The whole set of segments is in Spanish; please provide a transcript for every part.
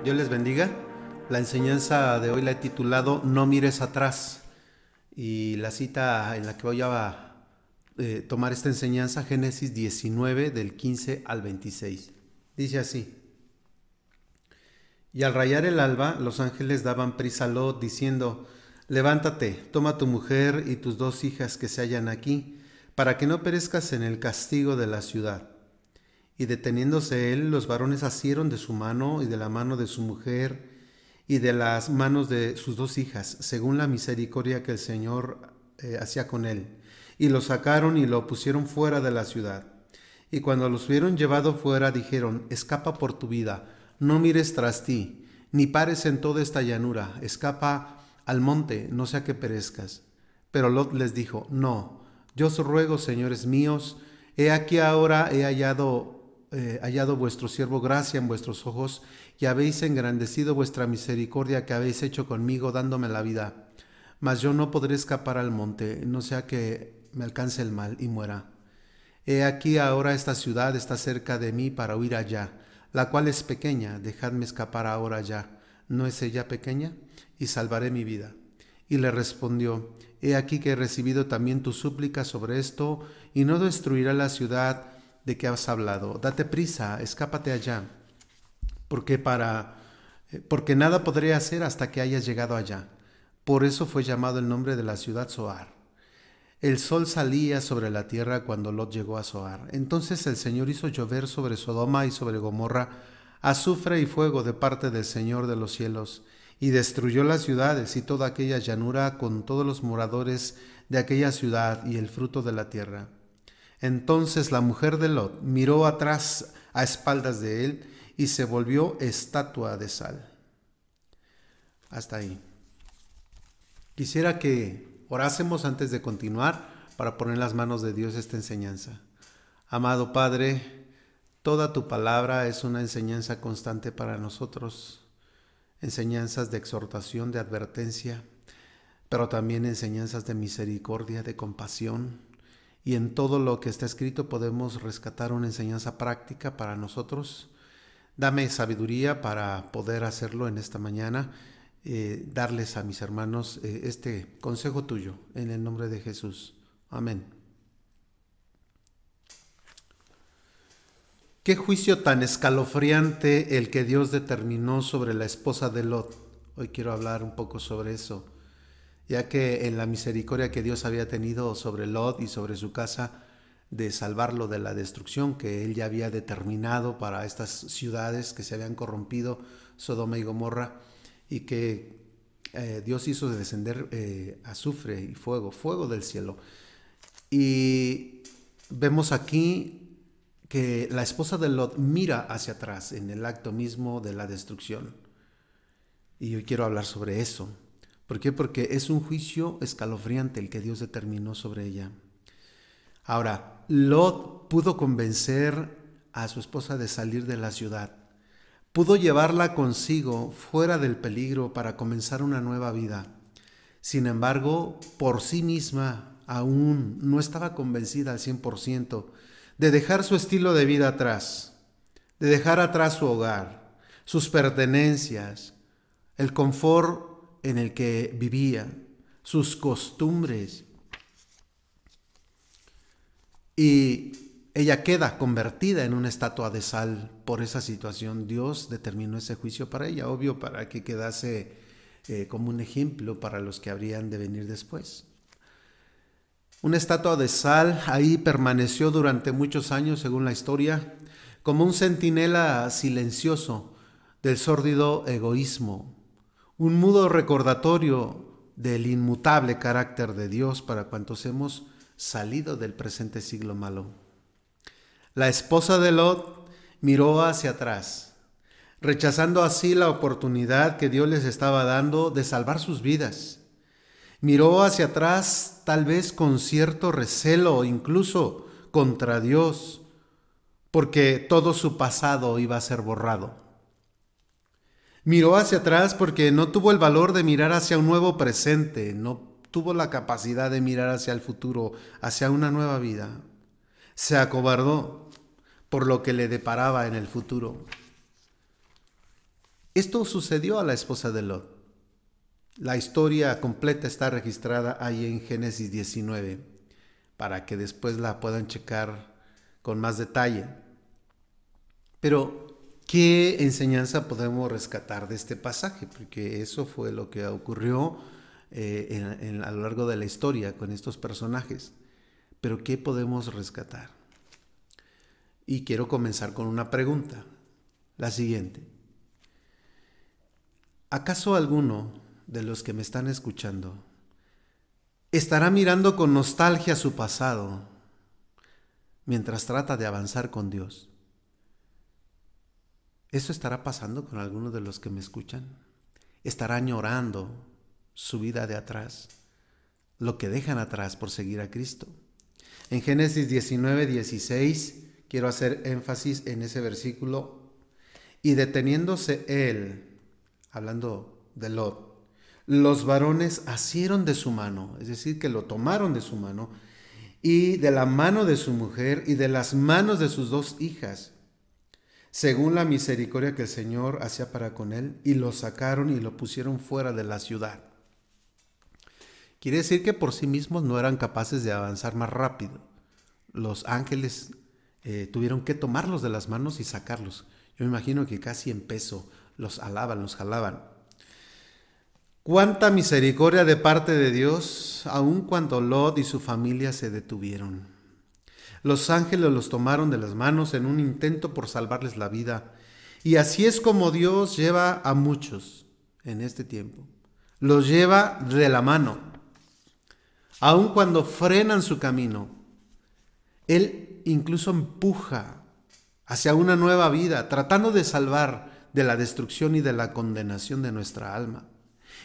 Dios les bendiga. La enseñanza de hoy la he titulado No mires atrás. Y la cita en la que voy a tomar esta enseñanza, Génesis 19, del 15 al 26. Dice así: Y al rayar el alba, los ángeles daban prisa a Lot, diciendo: Levántate, toma tu mujer y tus 2 hijas que se hallan aquí, para que no perezcas en el castigo de la ciudad. Y deteniéndose él, los varones asieron de su mano y de la mano de su mujer y de las manos de sus 2 hijas, según la misericordia que el Señor hacía con él. Y lo sacaron y lo pusieron fuera de la ciudad. Y cuando los hubieron llevado fuera, dijeron: Escapa por tu vida, no mires tras ti, ni pares en toda esta llanura, escapa al monte, no sea que perezcas. Pero Lot les dijo: No, yo os ruego, señores míos, he aquí ahora he hallado vuestro siervo gracia en vuestros ojos, y habéis engrandecido vuestra misericordia que habéis hecho conmigo, dándome la vida. Mas yo no podré escapar al monte, no sea que me alcance el mal y muera. He aquí ahora esta ciudad está cerca de mí para huir allá, la cual es pequeña, dejadme escapar ahora ya. ¿No es ella pequeña? Y salvaré mi vida. Y le respondió: He aquí que he recibido también tu súplica sobre esto, y no destruirá la ciudad de que has hablado. Date prisa, escápate allá, porque nada podré hacer hasta que hayas llegado allá. Por eso fue llamado el nombre de la ciudad Zoar. El sol salía sobre la tierra cuando Lot llegó a Zoar. Entonces el Señor hizo llover sobre Sodoma y sobre Gomorra azufre y fuego de parte del Señor de los cielos, y destruyó las ciudades y toda aquella llanura con todos los moradores de aquella ciudad y el fruto de la tierra. Entonces la mujer de Lot miró atrás a espaldas de él y se volvió estatua de sal. Hasta ahí. Quisiera que orásemos antes de continuar para poner en las manos de Dios esta enseñanza. Amado Padre, toda tu palabra es una enseñanza constante para nosotros, enseñanzas de exhortación, de advertencia, pero también enseñanzas de misericordia, de compasión. Y en todo lo que está escrito podemos rescatar una enseñanza práctica para nosotros. Dame sabiduría para poder hacerlo en esta mañana, darles a mis hermanos este consejo tuyo, en el nombre de Jesús. Amén. Qué juicio tan escalofriante el que Dios determinó sobre la esposa de Lot. Hoy quiero hablar un poco sobre eso, ya que en la misericordia que Dios había tenido sobre Lot y sobre su casa, de salvarlo de la destrucción que él ya había determinado para estas ciudades que se habían corrompido, Sodoma y Gomorra, y que Dios hizo descender azufre y fuego del cielo. Y vemos aquí que la esposa de Lot mira hacia atrás en el acto mismo de la destrucción. Y hoy quiero hablar sobre eso. ¿Por qué? Porque es un juicio escalofriante el que Dios determinó sobre ella. Ahora, Lot pudo convencer a su esposa de salir de la ciudad. Pudo llevarla consigo fuera del peligro para comenzar una nueva vida. Sin embargo, por sí misma aún no estaba convencida al 100% de dejar su estilo de vida atrás, de dejar atrás su hogar, sus pertenencias, el confort en el que vivía, sus costumbres. Y ella queda convertida en una estatua de sal por esa situación. Dios determinó ese juicio para ella, obvio, para que quedase como un ejemplo para los que habrían de venir después. Una estatua de sal ahí permaneció durante muchos años, según la historia, como un centinela silencioso del sórdido egoísmo, un mudo recordatorio del inmutable carácter de Dios para cuantos hemos salido del presente siglo malo. La esposa de Lot miró hacia atrás, rechazando así la oportunidad que Dios les estaba dando de salvar sus vidas. Miró hacia atrás tal vez con cierto recelo, incluso contra Dios, porque todo su pasado iba a ser borrado. Miró hacia atrás porque no tuvo el valor de mirar hacia un nuevo presente, no tuvo la capacidad de mirar hacia el futuro, hacia una nueva vida. Se acobardó por lo que le deparaba en el futuro. Esto sucedió a la esposa de Lot. La historia completa está registrada ahí en Génesis 19, para que después la puedan checar con más detalle. Pero, ¿qué enseñanza podemos rescatar de este pasaje? Porque eso fue lo que ocurrió a lo largo de la historia con estos personajes. Pero, ¿qué podemos rescatar? Y quiero comenzar con una pregunta, la siguiente. ¿Acaso alguno de los que me están escuchando estará mirando con nostalgia su pasado mientras trata de avanzar con Dios? ¿Eso estará pasando con alguno de los que me escuchan? ¿Estará añorando su vida de atrás, lo que dejan atrás por seguir a Cristo? En Génesis 19:16 quiero hacer énfasis en ese versículo. Y deteniéndose él, hablando de Lot, los varones asieron de su mano, es decir, que lo tomaron de su mano, y de la mano de su mujer y de las manos de sus 2 hijas, según la misericordia que el Señor hacía para con él, y lo sacaron y lo pusieron fuera de la ciudad. Quiere decir que por sí mismos no eran capaces de avanzar más rápido. Los ángeles tuvieron que tomarlos de las manos y sacarlos. Yo me imagino que casi en peso los alaban, los jalaban. Cuánta misericordia de parte de Dios, aun cuando Lot y su familia se detuvieron. Los ángeles los tomaron de las manos en un intento por salvarles la vida. Y así es como Dios lleva a muchos en este tiempo. Los lleva de la mano. Aun cuando frenan su camino, Él incluso empuja hacia una nueva vida, tratando de salvar de la destrucción y de la condenación de nuestra alma.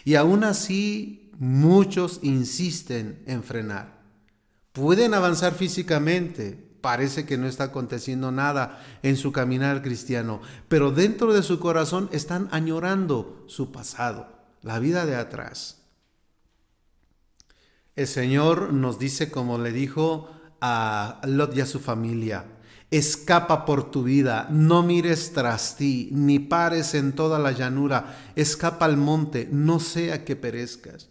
Y aún así, muchos insisten en frenar. Pueden avanzar físicamente, parece que no está aconteciendo nada en su caminar cristiano, pero dentro de su corazón están añorando su pasado, la vida de atrás. El Señor nos dice, como le dijo a Lot y a su familia: escapa por tu vida, no mires tras ti, ni pares en toda la llanura, escapa al monte, no sea que perezcas.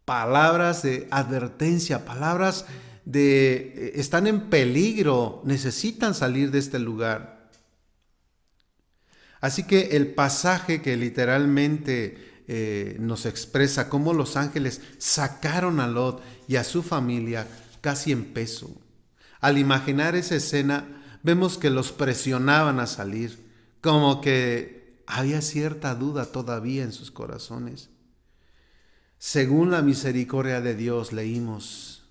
Palabras de advertencia, palabras de están en peligro, necesitan salir de este lugar. Así que el pasaje que literalmente nos expresa cómo los ángeles sacaron a Lot y a su familia casi en peso. Al imaginar esa escena, vemos que los presionaban a salir, como que había cierta duda todavía en sus corazones. Según la misericordia de Dios, leímos.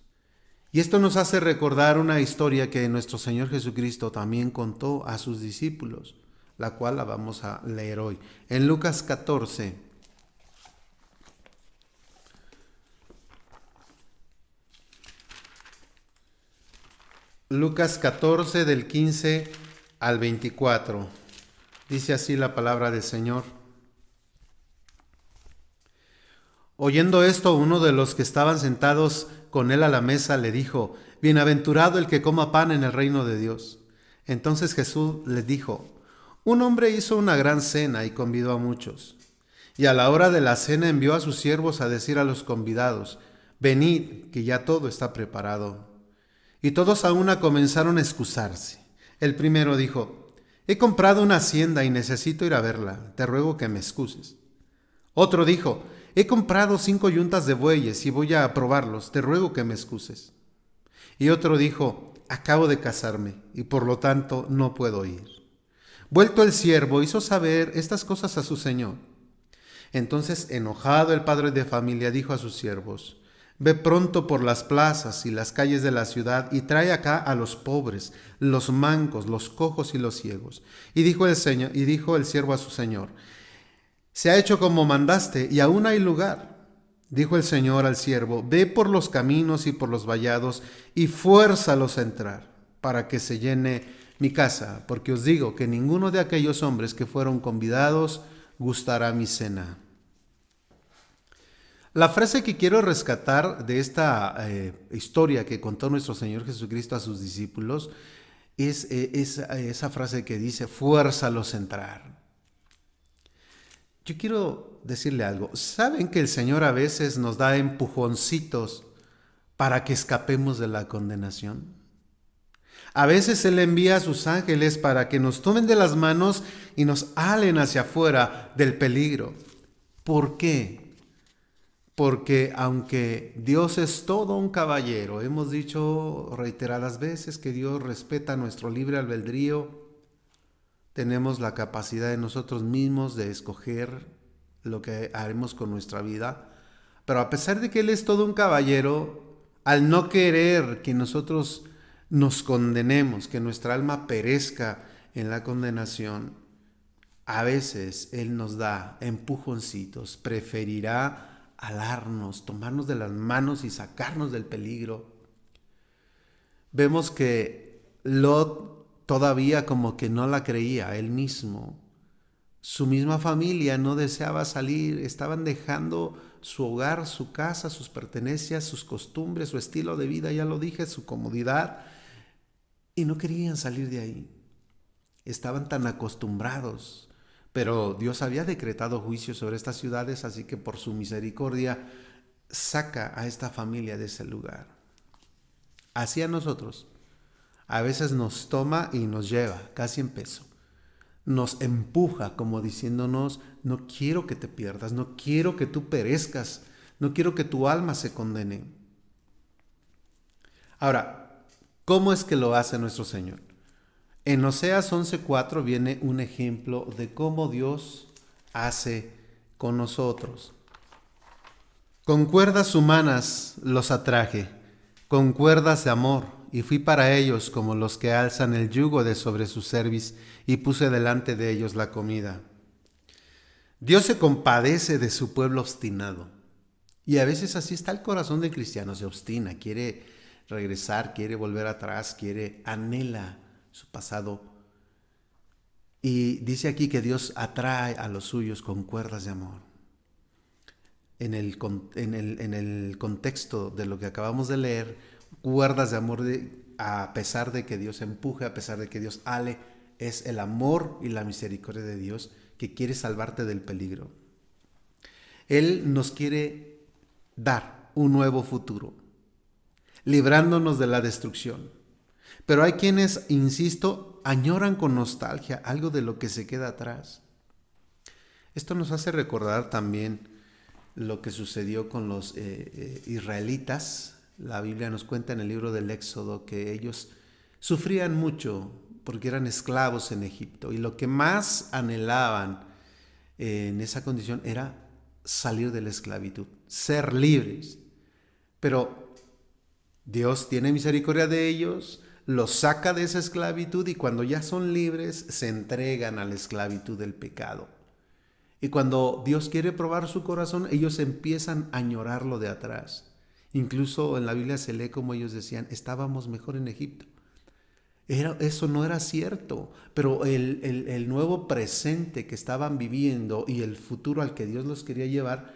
Y esto nos hace recordar una historia que nuestro Señor Jesucristo también contó a sus discípulos, la cual la vamos a leer hoy. En Lucas 14. Lucas 14 del 15 al 24. Dice así la palabra del Señor. Oyendo esto, uno de los que estaban sentados con él a la mesa le dijo: bienaventurado el que coma pan en el reino de Dios. Entonces Jesús les dijo: un hombre hizo una gran cena y convidó a muchos. Y a la hora de la cena envió a sus siervos a decir a los convidados: venid, que ya todo está preparado. Y todos a una comenzaron a excusarse. El primero dijo: he comprado una hacienda y necesito ir a verla, te ruego que me excuses. Otro dijo: he comprado 5 yuntas de bueyes y voy a probarlos, te ruego que me excuses. Y otro dijo: acabo de casarme y por lo tanto no puedo ir. Vuelto el siervo, hizo saber estas cosas a su señor. Entonces, enojado el padre de familia, dijo a sus siervos: ve pronto por las plazas y las calles de la ciudad y trae acá a los pobres, los mancos, los cojos y los ciegos. Y dijo el siervo a su señor: se ha hecho como mandaste y aún hay lugar. Dijo el Señor al siervo: ve por los caminos y por los vallados y fuérzalos a entrar, para que se llene mi casa, porque os digo que ninguno de aquellos hombres que fueron convidados gustará mi cena. La frase que quiero rescatar de esta historia que contó nuestro Señor Jesucristo a sus discípulos es esa frase que dice: fuérzalos a entrar. Yo quiero decirle algo. ¿Saben que el Señor a veces nos da empujoncitos para que escapemos de la condenación? A veces Él envía a sus ángeles para que nos tomen de las manos y nos alen hacia afuera del peligro. ¿Por qué? Porque aunque Dios es todo un caballero, hemos dicho reiteradas veces que Dios respeta nuestro libre albedrío, tenemos la capacidad de nosotros mismos de escoger lo que haremos con nuestra vida, pero a pesar de que Él es todo un caballero, al no querer que nosotros nos condenemos, que nuestra alma perezca en la condenación, a veces Él nos da empujoncitos, preferirá alarnos, tomarnos de las manos y sacarnos del peligro. Vemos que Lot todavía como que no la creía él mismo. Su misma familia no deseaba salir, estaban dejando su hogar, su casa, sus pertenencias, sus costumbres, su estilo de vida, ya lo dije, su comodidad, y no querían salir de ahí. Estaban tan acostumbrados, pero Dios había decretado juicio sobre estas ciudades, así que por su misericordia saca a esta familia de ese lugar. Así a nosotros, a veces nos toma y nos lleva, casi en peso. Nos empuja como diciéndonos, no quiero que te pierdas, no quiero que tú perezcas, no quiero que tu alma se condene. Ahora, ¿cómo es que lo hace nuestro Señor? En Oseas 11:4 viene un ejemplo de cómo Dios hace con nosotros. Con cuerdas humanas los atraje, con cuerdas de amor, y fui para ellos como los que alzan el yugo de sobre su cerviz, y puse delante de ellos la comida. Dios se compadece de su pueblo obstinado. Y a veces así está el corazón del cristiano, se obstina, quiere regresar, quiere volver atrás, anhela su pasado. Y dice aquí que Dios atrae a los suyos con cuerdas de amor. En el contexto de lo que acabamos de leer, cuerdas de amor, a pesar de que Dios empuje, a pesar de que Dios ale, es el amor y la misericordia de Dios que quiere salvarte del peligro. Él nos quiere dar un nuevo futuro, librándonos de la destrucción. Pero hay quienes, insisto, añoran con nostalgia algo de lo que se queda atrás. Esto nos hace recordar también lo que sucedió con los israelitas. La Biblia nos cuenta en el libro del Éxodo que ellos sufrían mucho porque eran esclavos en Egipto, y lo que más anhelaban en esa condición era salir de la esclavitud, ser libres. Pero Dios tiene misericordia de ellos, los saca de esa esclavitud, y cuando ya son libres se entregan a la esclavitud del pecado. Y cuando Dios quiere probar su corazón, ellos empiezan a añorar lo de atrás. Incluso en la Biblia se lee como ellos decían, estábamos mejor en Egipto. Eso no era cierto, pero el nuevo presente que estaban viviendo y el futuro al que Dios los quería llevar,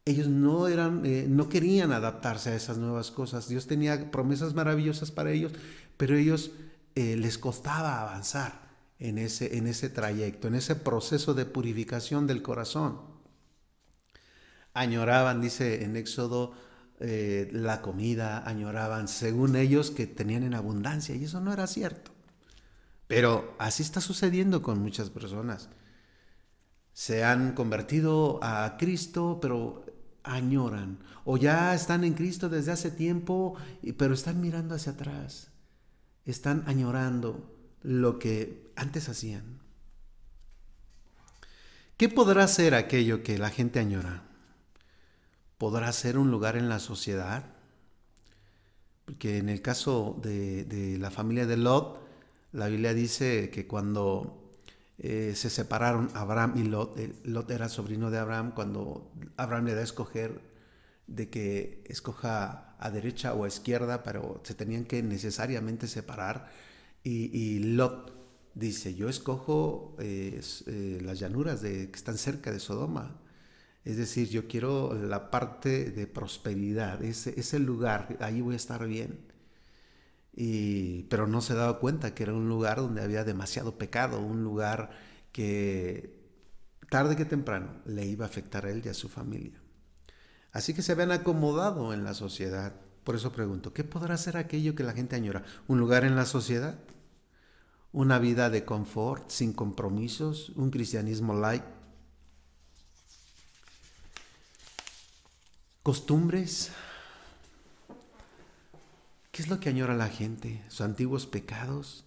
ellos no querían adaptarse a esas nuevas cosas. Dios tenía promesas maravillosas para ellos, pero ellos les costaba avanzar en ese trayecto, en ese proceso de purificación del corazón. Añoraban, dice en Éxodo, la comida, añoraban, según ellos, que tenían en abundancia, y eso no era cierto. Pero así está sucediendo con muchas personas. Se han convertido a Cristo, pero añoran, o ya están en Cristo desde hace tiempo, pero están mirando hacia atrás, están añorando lo que antes hacían. ¿Qué podrá ser aquello que la gente añora? ¿Podrá ser un lugar en la sociedad? Porque en el caso de la familia de Lot, la Biblia dice que cuando se separaron Abraham y Lot, Lot era sobrino de Abraham, cuando Abraham le da a escoger de que escoja a derecha o a izquierda, pero se tenían que necesariamente separar, y Lot dice, yo escojo las llanuras que están cerca de Sodoma. Es decir, yo quiero la parte de prosperidad, ese lugar, ahí voy a estar bien. Pero no se daba cuenta que era un lugar donde había demasiado pecado, un lugar que tarde que temprano le iba a afectar a él y a su familia. Así que se habían acomodado en la sociedad. Por eso pregunto, ¿qué podrá ser aquello que la gente añora? ¿Un lugar en la sociedad? ¿Una vida de confort, sin compromisos? ¿Un cristianismo light? ¿Costumbres? ¿Qué es lo que añora la gente? ¿Sus antiguos pecados?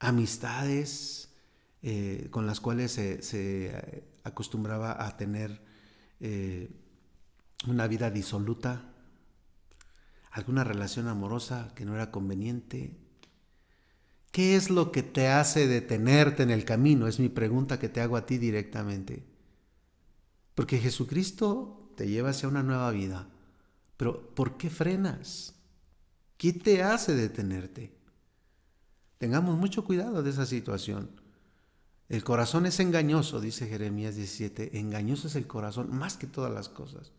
¿Amistades con las cuales se acostumbraba a tener una vida disoluta? ¿Alguna relación amorosa que no era conveniente? ¿Qué es lo que te hace detenerte en el camino? Es mi pregunta que te hago a ti directamente. Porque Jesucristo te lleva hacia una nueva vida. Pero ¿por qué frenas? ¿Qué te hace detenerte? Tengamos mucho cuidado de esa situación. El corazón es engañoso, dice Jeremías 17. Engañoso es el corazón más que todas las cosas.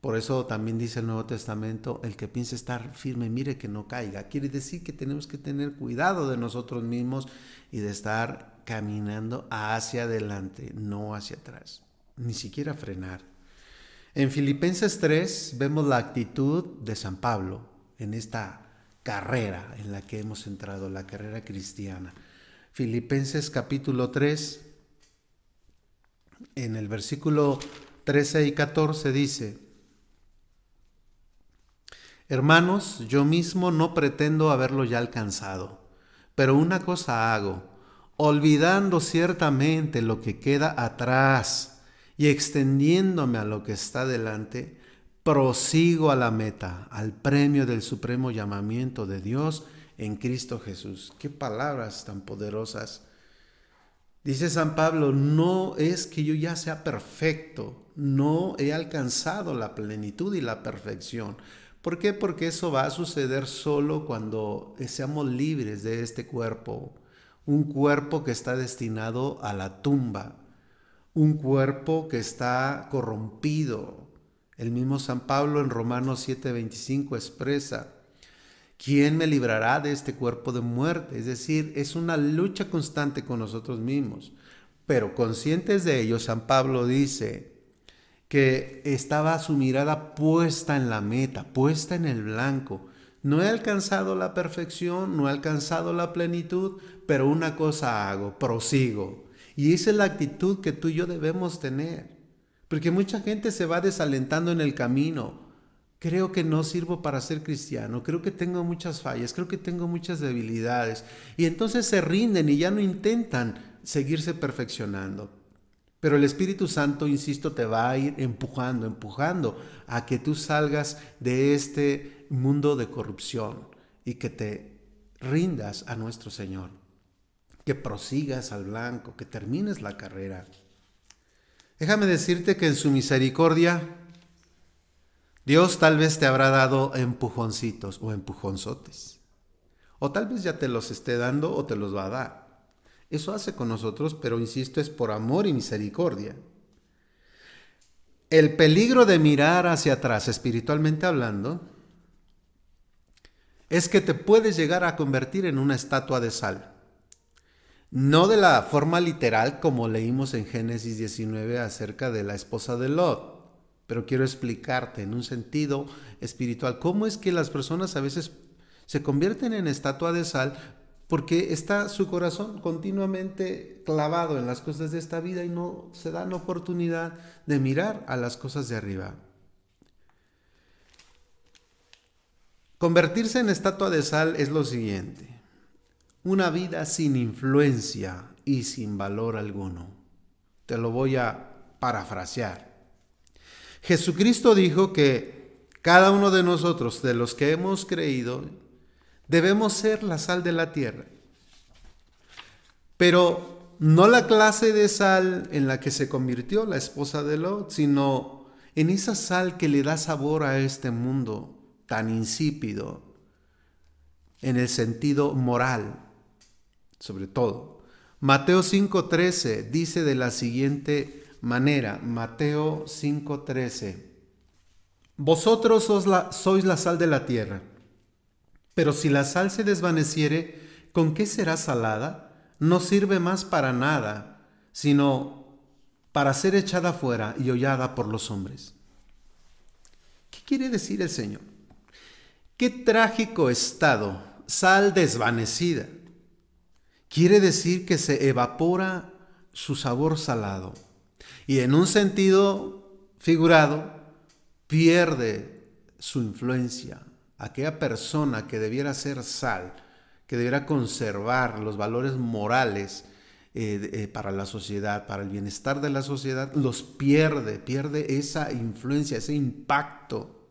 Por eso también dice el Nuevo Testamento, el que piense estar firme, mire que no caiga. Quiere decir que tenemos que tener cuidado de nosotros mismos y de estar caminando hacia adelante, no hacia atrás, ni siquiera frenar. En Filipenses 3 vemos la actitud de San Pablo en esta carrera en la que hemos entrado, la carrera cristiana. Filipenses capítulo 3, en el versículo 13 y 14 dice: Hermanos, yo mismo no pretendo haberlo ya alcanzado, pero una cosa hago, olvidando ciertamente lo que queda atrás y extendiéndome a lo que está delante, prosigo a la meta, al premio del supremo llamamiento de Dios en Cristo Jesús. Qué palabras tan poderosas. Dice San Pablo, no es que yo ya sea perfecto, no he alcanzado la plenitud y la perfección. ¿Por qué? Porque eso va a suceder solo cuando seamos libres de este cuerpo, un cuerpo que está destinado a la tumba, un cuerpo que está corrompido. El mismo San Pablo en Romanos 7:25 expresa: ¿quién me librará de este cuerpo de muerte? Es decir, es una lucha constante con nosotros mismos. Pero conscientes de ello, San Pablo dice que estaba su mirada puesta en la meta, puesta en el blanco. No he alcanzado la perfección, no he alcanzado la plenitud, pero una cosa hago, prosigo. Y esa es la actitud que tú y yo debemos tener. Porque mucha gente se va desalentando en el camino. Creo que no sirvo para ser cristiano, creo que tengo muchas fallas, creo que tengo muchas debilidades. Y entonces se rinden y ya no intentan seguirse perfeccionando. Pero el Espíritu Santo, insisto, te va a ir empujando a que tú salgas de este mundo de corrupción y que te rindas a nuestro Señor, que prosigas al blanco, que termines la carrera. Déjame decirte que en su misericordia, Dios tal vez te habrá dado empujoncitos o empujonzotes. O tal vez ya te los esté dando o te los va a dar. Eso hace con nosotros, pero insisto, es por amor y misericordia. El peligro de mirar hacia atrás, espiritualmente hablando, es que te puedes llegar a convertir en una estatua de sal. No de la forma literal como leímos en Génesis 19 acerca de la esposa de Lot, pero quiero explicarte en un sentido espiritual cómo es que las personas a veces se convierten en estatua de sal porque está su corazón continuamente clavado en las cosas de esta vida y no se dan oportunidad de mirar a las cosas de arriba. Convertirse en estatua de sal es lo siguiente: una vida sin influencia y sin valor alguno. Te lo voy a parafrasear. Jesucristo dijo que cada uno de nosotros, de los que hemos creído, debemos ser la sal de la tierra. Pero no la clase de sal en la que se convirtió la esposa de Lot, sino en esa sal que le da sabor a este mundo tan insípido, en el sentido moral, sobre todo. Mateo 5:13 dice de la siguiente manera, Mateo 5:13: Vosotros sois la sal de la tierra, pero si la sal se desvaneciere, ¿con qué será salada? No sirve más para nada, sino para ser echada fuera y hollada por los hombres. ¿Qué quiere decir el Señor? Qué trágico estado, sal desvanecida. Quiere decir que se evapora su sabor salado y en un sentido figurado pierde su influencia. Aquella persona que debiera ser sal, que debiera conservar los valores morales para la sociedad, para el bienestar de la sociedad, los pierde esa influencia, ese impacto.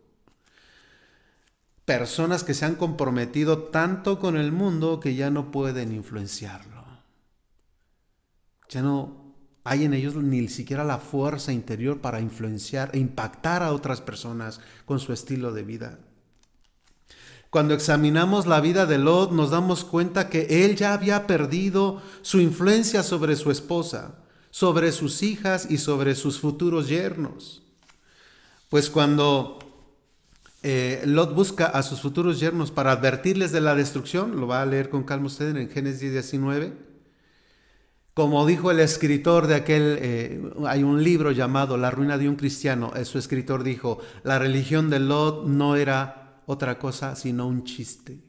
Personas que se han comprometido tanto con el mundo que ya no pueden influenciarlo. Ya no hay en ellos ni siquiera la fuerza interior para influenciar e impactar a otras personas con su estilo de vida. Cuando examinamos la vida de Lot, nos damos cuenta que él ya había perdido su influencia sobre su esposa, sobre sus hijas y sobre sus futuros yernos. Pues cuando Lot busca a sus futuros yernos para advertirles de la destrucción, lo va a leer con calma usted en Génesis 19. Como dijo el escritor de hay un libro llamado La ruina de un cristiano, su escritor dijo, la religión de Lot no era otra cosa sino un chiste.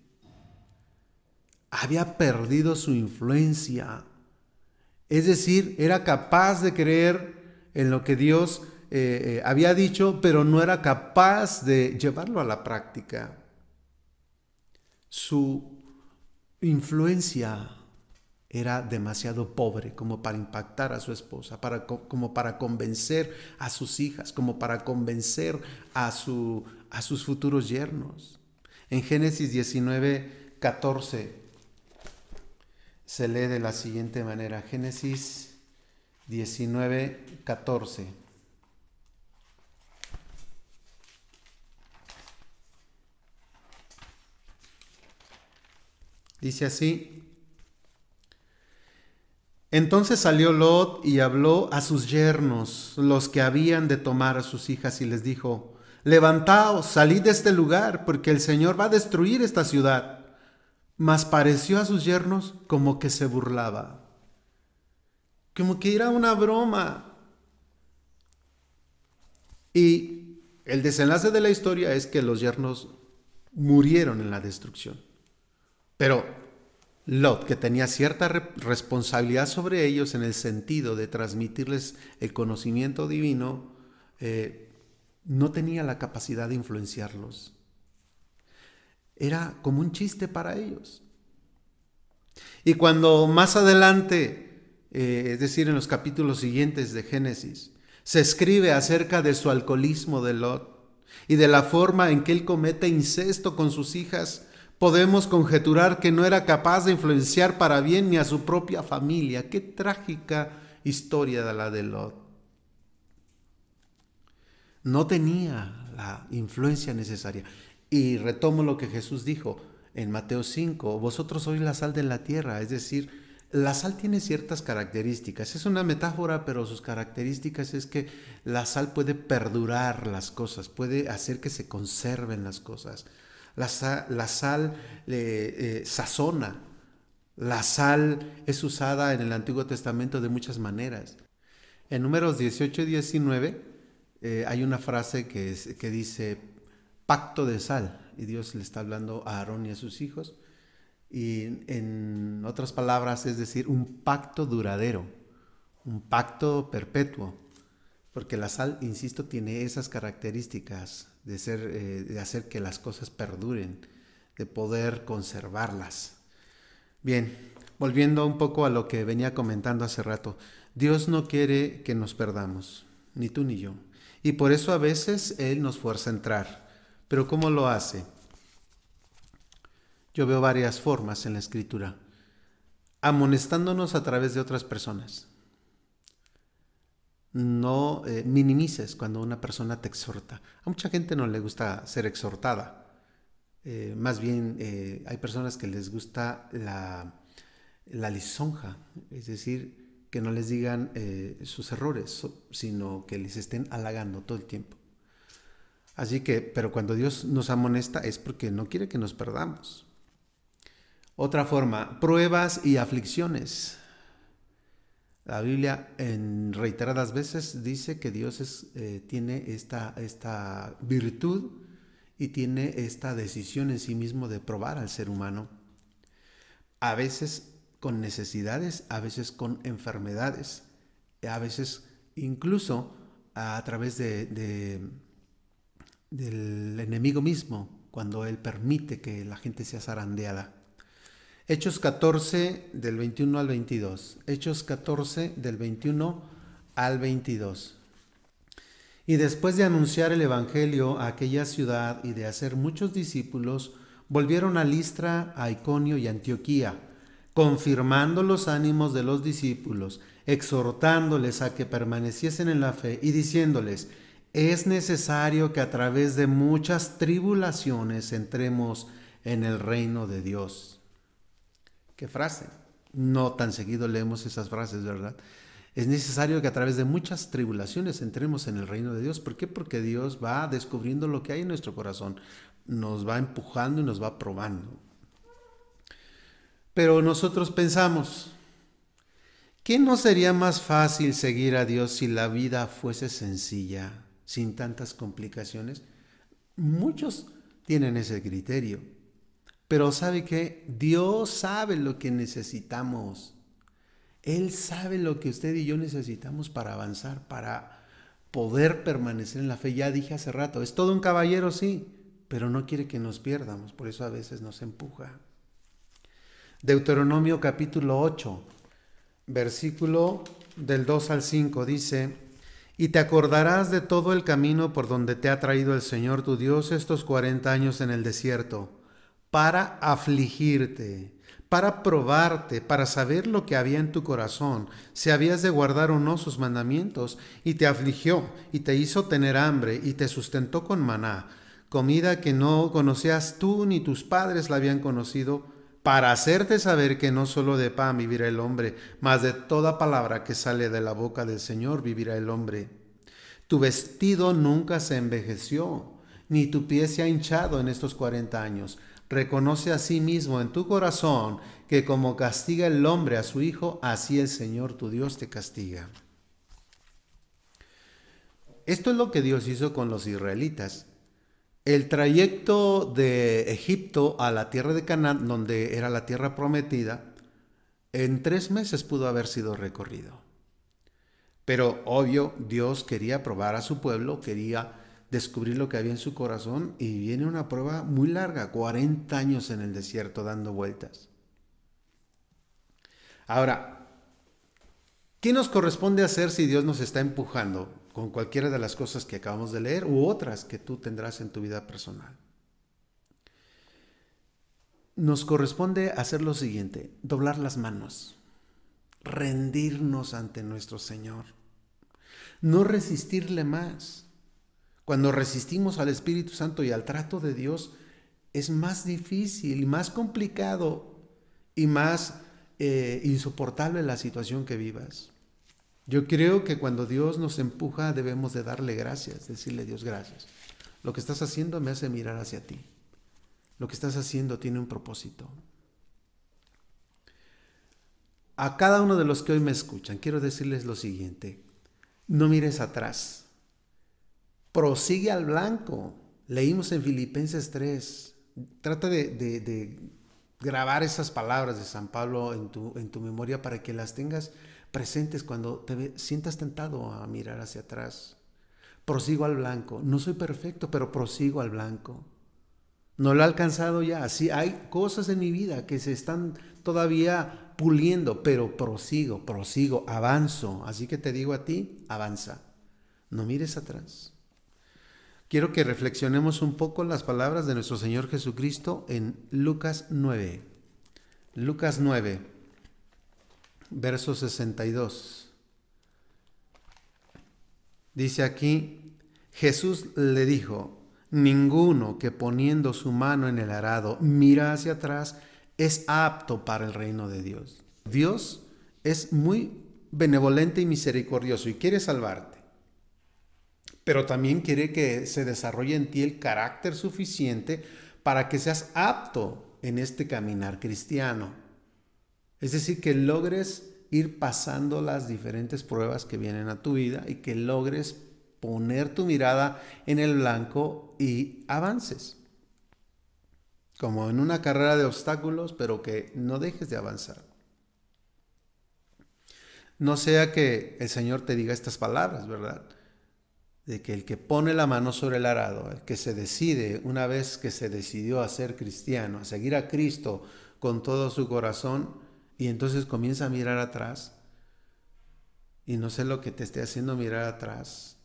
Había perdido su influencia. Es decir, era capaz de creer en lo que Dios había dicho, pero no era capaz de llevarlo a la práctica. Su influencia era demasiado pobre como para impactar a su esposa, como para convencer a sus hijas, como para convencer a sus futuros yernos. En Génesis 19, 14 se lee de la siguiente manera. Génesis 19, 14. Dice así: entonces salió Lot y habló a sus yernos, los que habían de tomar a sus hijas, y les dijo: levantaos, salid de este lugar, porque el Señor va a destruir esta ciudad. Mas pareció a sus yernos como que se burlaba, como que era una broma. Y el desenlace de la historia es que los yernos murieron en la destrucción. Pero Lot, que tenía cierta responsabilidad sobre ellos en el sentido de transmitirles el conocimiento divino, no tenía la capacidad de influenciarlos. Era como un chiste para ellos. Y cuando más adelante, es decir, en los capítulos siguientes de Génesis, se escribe acerca de su alcoholismo de Lot y de la forma en que él comete incesto con sus hijas, podemos conjeturar que no era capaz de influenciar para bien ni a su propia familia. Qué trágica historia de la de Lot. No tenía la influencia necesaria. Y retomo lo que Jesús dijo en Mateo 5, vosotros sois la sal de la tierra, es decir, la sal tiene ciertas características. Es una metáfora, pero sus características es que la sal puede perdurar las cosas, puede hacer que se conserven las cosas. La sal sazona. La sal es usada en el Antiguo Testamento de muchas maneras. En Números 18 y 19 hay una frase que dice pacto de sal, y Dios le está hablando a Aarón y a sus hijos, y en otras palabras es decir, un pacto duradero, un pacto perpetuo, porque la sal, insisto, tiene esas características de hacer que las cosas perduren, de poder conservarlas. Bien, volviendo un poco a lo que venía comentando hace rato, Dios no quiere que nos perdamos, ni tú ni yo, y por eso a veces Él nos fuerza a entrar. Pero ¿cómo lo hace? Yo veo varias formas en la Escritura. Amonestándonos a través de otras personas. No minimices cuando una persona te exhorta. A mucha gente no le gusta ser exhortada. Más bien hay personas que les gusta la lisonja, es decir, que no les digan sus errores, sino que les estén halagando todo el tiempo. Así que, pero cuando Dios nos amonesta es porque no quiere que nos perdamos. Otra forma, pruebas y aflicciones. La Biblia en reiteradas veces dice que Dios tiene esta virtud y tiene esta decisión en sí mismo de probar al ser humano. A veces con necesidades, a veces con enfermedades, a veces incluso a través del enemigo mismo, cuando él permite que la gente sea zarandeada. Hechos 14 del 21 al 22. Hechos 14 del 21 al 22. Y después de anunciar el evangelio a aquella ciudad y de hacer muchos discípulos, volvieron a Listra, a Iconio y Antioquía, confirmando los ánimos de los discípulos, exhortándoles a que permaneciesen en la fe y diciéndoles: es necesario que a través de muchas tribulaciones entremos en el reino de Dios. ¿Qué frase? No tan seguido leemos esas frases, ¿verdad? Es necesario que a través de muchas tribulaciones entremos en el reino de Dios. ¿Por qué? Porque Dios va descubriendo lo que hay en nuestro corazón, nos va empujando y nos va probando. Pero nosotros pensamos, ¿qué no sería más fácil seguir a Dios si la vida fuese sencilla, sin tantas complicaciones? Muchos tienen ese criterio. Pero ¿sabe qué? Dios sabe lo que necesitamos. Él sabe lo que usted y yo necesitamos para avanzar, para poder permanecer en la fe. Ya dije hace rato, es todo un caballero, sí, pero no quiere que nos pierdamos, por eso a veces nos empuja. Deuteronomio capítulo 8, versículo del 2 al 5 dice: y te acordarás de todo el camino por donde te ha traído el Señor tu Dios estos 40 años en el desierto, para afligirte, para probarte, para saber lo que había en tu corazón, si habías de guardar o no sus mandamientos, y te afligió, y te hizo tener hambre, y te sustentó con maná, comida que no conocías tú ni tus padres la habían conocido, para hacerte saber que no solo de pan vivirá el hombre, mas de toda palabra que sale de la boca del Señor vivirá el hombre. Tu vestido nunca se envejeció, ni tu pie se ha hinchado en estos 40 años. Reconoce a sí mismo en tu corazón que como castiga el hombre a su hijo, así el Señor tu Dios te castiga. Esto es lo que Dios hizo con los israelitas. El trayecto de Egipto a la tierra de Canaán, donde era la tierra prometida, en 3 meses pudo haber sido recorrido. Pero obvio, Dios quería probar a su pueblo, quería descubrir lo que había en su corazón, y viene una prueba muy larga, 40 años en el desierto dando vueltas. Ahora, ¿qué nos corresponde hacer si Dios nos está empujando con cualquiera de las cosas que acabamos de leer u otras que tú tendrás en tu vida personal? Nos corresponde hacer lo siguiente: doblar las manos, rendirnos ante nuestro Señor, no resistirle más. Cuando resistimos al Espíritu Santo y al trato de Dios, es más difícil y más complicado y más insoportable la situación que vivas. Yo creo que cuando Dios nos empuja debemos de darle gracias, decirle: Dios, gracias. Lo que estás haciendo me hace mirar hacia ti. Lo que estás haciendo tiene un propósito. A cada uno de los que hoy me escuchan, quiero decirles lo siguiente: no mires atrás. Prosigue al blanco. Leímos en Filipenses 3. Trata de grabar esas palabras de San Pablo en tu memoria para que las tengas presentes cuando te sientas tentado a mirar hacia atrás. Prosigo al blanco. No soy perfecto, pero prosigo al blanco. No lo he alcanzado ya. Sí, hay cosas en mi vida que se están todavía puliendo, pero prosigo, avanzo. Así que te digo a ti, avanza. No mires atrás. Quiero que reflexionemos un poco las palabras de nuestro Señor Jesucristo en Lucas 9. Lucas 9, verso 62. Dice aquí: Jesús le dijo: ninguno que poniendo su mano en el arado mira hacia atrás es apto para el reino de Dios. Dios es muy benevolente y misericordioso y quiere salvarte, pero también quiere que se desarrolle en ti el carácter suficiente para que seas apto en este caminar cristiano. Es decir, que logres ir pasando las diferentes pruebas que vienen a tu vida y que logres poner tu mirada en el blanco y avances. Como en una carrera de obstáculos, pero que no dejes de avanzar. No sea que el Señor te diga estas palabras, ¿verdad? De que el que pone la mano sobre el arado, el que se decide, una vez que se decidió a ser cristiano, a seguir a Cristo con todo su corazón, y entonces comienza a mirar atrás, y no sé lo que te esté haciendo mirar atrás.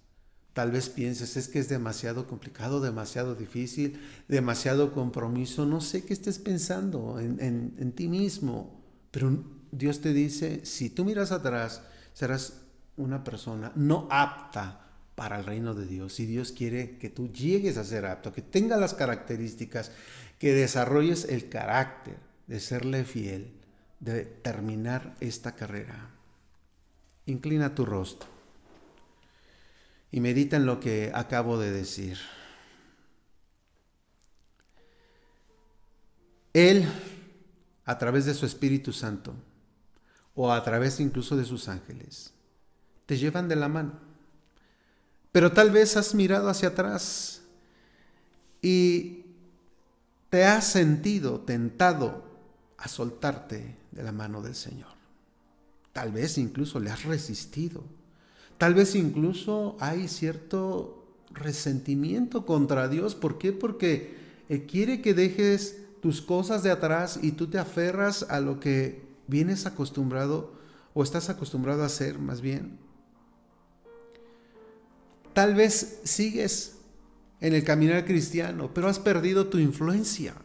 Tal vez pienses, es que es demasiado complicado, demasiado difícil, demasiado compromiso. No sé qué estés pensando en ti mismo, pero Dios te dice, si tú miras atrás, serás una persona no apta para el reino de Dios. Y Dios quiere que tú llegues a ser apto, que tengas las características, que desarrolles el carácter de serle fiel, de terminar esta carrera. Inclina tu rostro y medita en lo que acabo de decir. Él, a través de su Espíritu Santo, o a través incluso de sus ángeles, te llevan de la mano. Pero tal vez has mirado hacia atrás y te has sentido tentado a soltarte de la mano del Señor. Tal vez incluso le has resistido. Tal vez incluso hay cierto resentimiento contra Dios. ¿Por qué? Porque Él quiere que dejes tus cosas de atrás y tú te aferras a lo que vienes acostumbrado o estás acostumbrado a hacer más bien. Tal vez sigues en el caminar cristiano, pero has perdido tu influencia.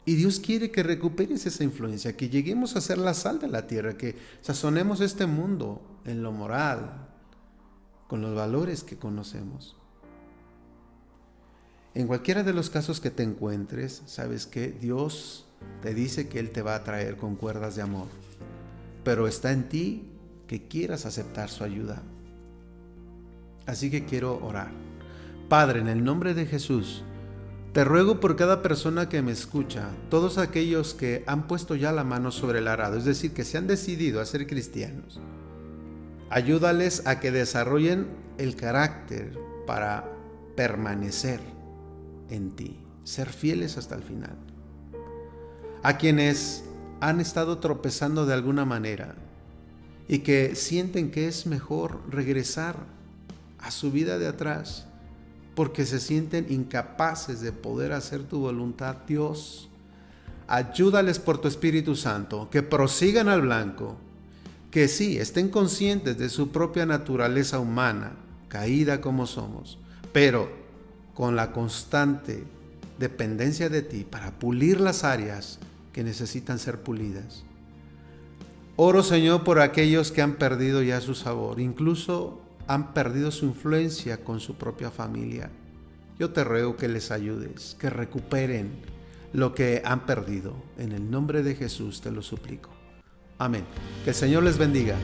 Y Dios quiere que recuperes esa influencia, que lleguemos a ser la sal de la tierra, que sazonemos este mundo en lo moral, con los valores que conocemos. En cualquiera de los casos que te encuentres, sabes que Dios te dice que Él te va a traer con cuerdas de amor, pero está en ti que quieras aceptar su ayuda. Así que quiero orar. Padre, en el nombre de Jesús, te ruego por cada persona que me escucha, todos aquellos que han puesto ya la mano sobre el arado, es decir, que se han decidido a ser cristianos. Ayúdales a que desarrollen el carácter para permanecer en ti, ser fieles hasta el final. A quienes han estado tropezando de alguna manera y que sienten que es mejor regresar a su vida de atrás, porque se sienten incapaces de poder hacer tu voluntad, Dios, ayúdales por tu Espíritu Santo, que prosigan al blanco, que sí, estén conscientes de su propia naturaleza humana, caída como somos, pero con la constante dependencia de ti para pulir las áreas que necesitan ser pulidas. Oro, Señor, por aquellos que han perdido ya su sabor, incluso han perdido su influencia con su propia familia. Yo te ruego que les ayudes, que recuperen lo que han perdido. En el nombre de Jesús te lo suplico. Amén. Que el Señor les bendiga.